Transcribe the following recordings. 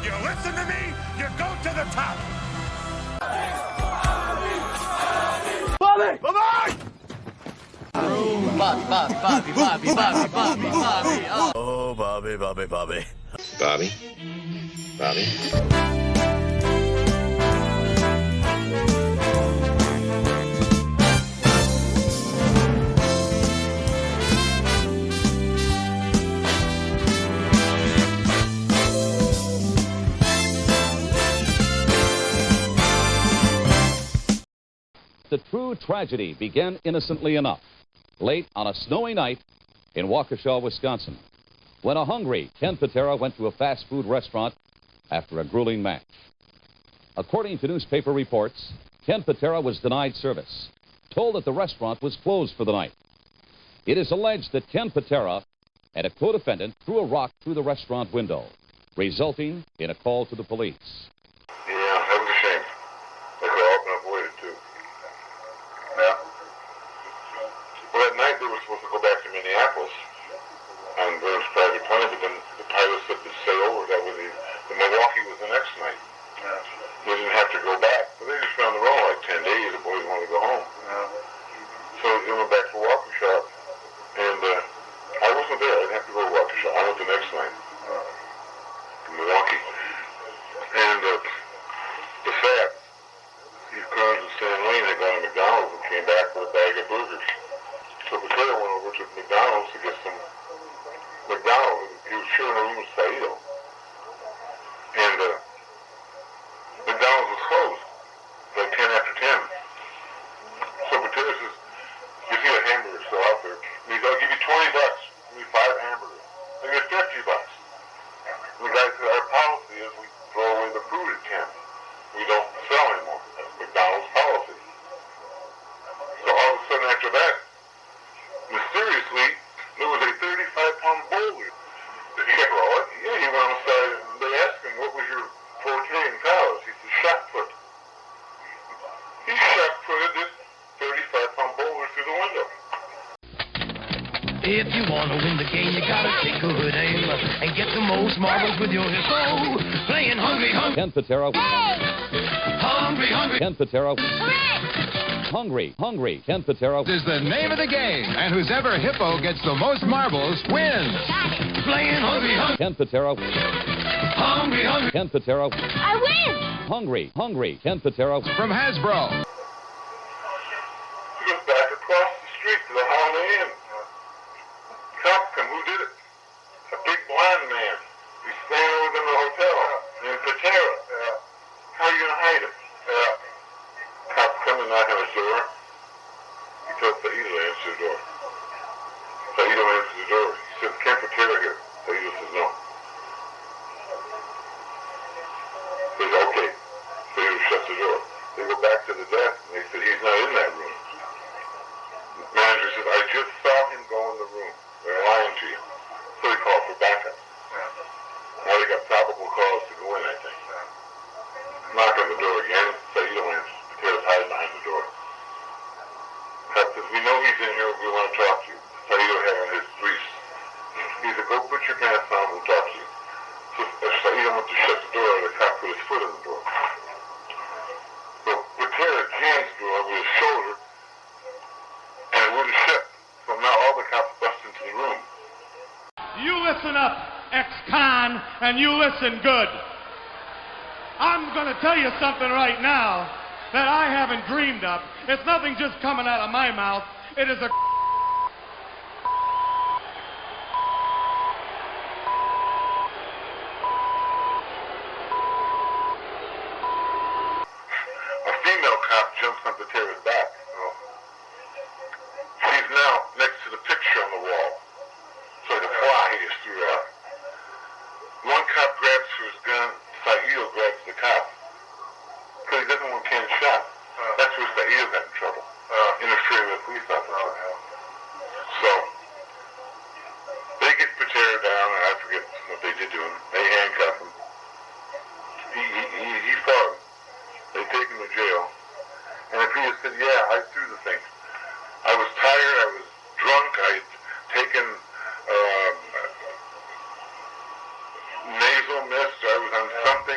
You listen to me, you go to the top. Bobby! Bye-bye! Bobby. Oh, Bobby. Bobby? The true tragedy began innocently enough, late on a snowy night in Waukesha, Wisconsin, when a hungry Ken Patera went to a fast food restaurant after a grueling match. According to newspaper reports, Ken Patera was denied service, told that the restaurant was closed for the night. It is alleged that Ken Patera and a co-defendant threw a rock through the restaurant window, resulting in a call to the police. Yeah, that was a shame. They could have often avoided, too. Yeah. Well, that night they were supposed to go back to Minneapolis on Burns' private plane, but then the pilot said to stay over. That was the Milwaukee was the next night. Yeah. They didn't have to go back. But they just found the road like 10 days. The boys wanted to go home. Yeah. So they went back to Waukesha, and I wasn't there. I didn't have to go to Waukesha. I went the next night to Milwaukee. And the fat, these cars in San Lane, they got a McDonald's and came back with a bag of burgers. So Patera went over to McDonald's to get some McDonald's. He was sharing a room with Saito. And McDonald's was closed, like 10 after 10. So Patera says, you see a hamburger still out there? And he goes, I'll give you $20. Give me 5 hamburgers. I get $50. And the guy said, our policy is we throw away the food at 10. We don't sell anymore. That's McDonald's policy. So all of a sudden after that, mysteriously, there was a 35-pound boulder. Did he get raw? Yeah, he went outside and they asked him, what was your forte in college? He said, shot put. He shot putted this 35-pound boulder through the window. If you want to win the game, you gotta take good aim and get the most marbles with your hippo. Playing hungry. Ken Patera. Hungry. Ken Patera. Hooray! Hungry. Ken Patera. Is the name of the game, and whoever hippo gets the most marbles wins. Playing hungry. Ken Patera. Hungry. Ken Patera. I win! Hungry. Ken Patera. From Hasbro. He goes back across the street to the Holiday Inn. Cops come, who did it? A big blonde man. He's staying over in the hotel named Patera. How are you going to hide him? Cops come and knock on his door. He tells Saito to answer the door. Saito answers the door. He says, Ken Patera here. Saito says, no. He says, okay. Saito shuts the door. They go back to the desk and they said, he's not in that room. The manager says, I just saw him go in the room. They're lying to you. So he called for backup. Now they got probable cause to go in, I think. Knock on the door again. Saito answers. Patera's hiding behind the door. Cop says, we know he's in here. We want to talk to you. Saito had on his briefs. He said, go put your pants on. We'll talk to you. So Saito went to shut the door, the cop put his foot in the door. So Patera jams the door with his shoulder, and it wouldn't shut. So now all the cops bust into the room. You listen up, ex-con, and you listen good. I'm going to tell you something right now that I haven't dreamed of. It's nothing just coming out of my mouth. It is a... A female cop jumps on Patera's back. She's now next to the picture on the wall. So the fly is through out. One cop grabs for his gun. Saito grabs the cop. Because he doesn't want Ken shot. That's where Saito got in trouble. Interfering with a police officer. So, they get Patera down, and I forget what they did to him. They handcuff him. He fought him. They take him to jail. And if he had said, yeah, I threw the thing. I was tired, I was drunk, I had taken nasal mist, I was on something.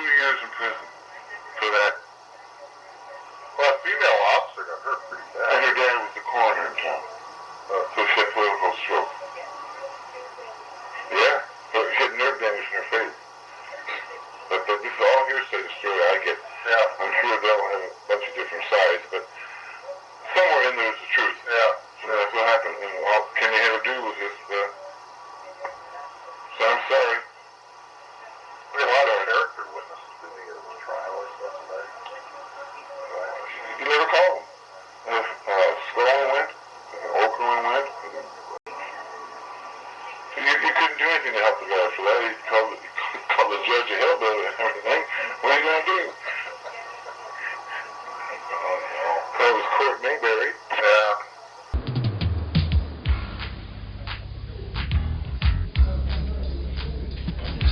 years in prison for that. Well, a female officer got hurt pretty bad. And her dad was the coroner in town. So she had political stroke. Yeah, so she had nerve damage in her face. But this is all hearsay, the story I get. Yeah. I'm sure they'll have a bunch of different sides, but somewhere in there is the truth. Yeah. So that's what happened. And all Kenny had to do was just, so I'm sorry. We had a lot of character witnesses to the trial or something. You never called them. Strongman went, Okerman went. You couldn't do anything to help the guy for that. He called the judge a hellbilly and everything. What are you going to do? That was Court Mayberry. Yeah.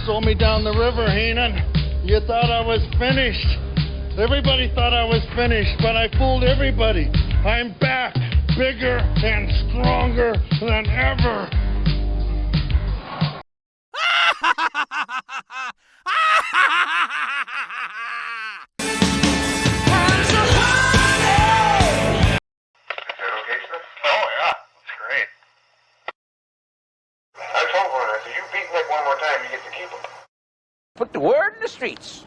Sold me down the river, Heenan. You thought I was finished. Everybody thought I was finished, but I fooled everybody. I'm back, bigger and stronger than ever. Oh, yeah. That's great. I told her, I said, you beat Nick one more time, you get to keep him. Put the word in the streets.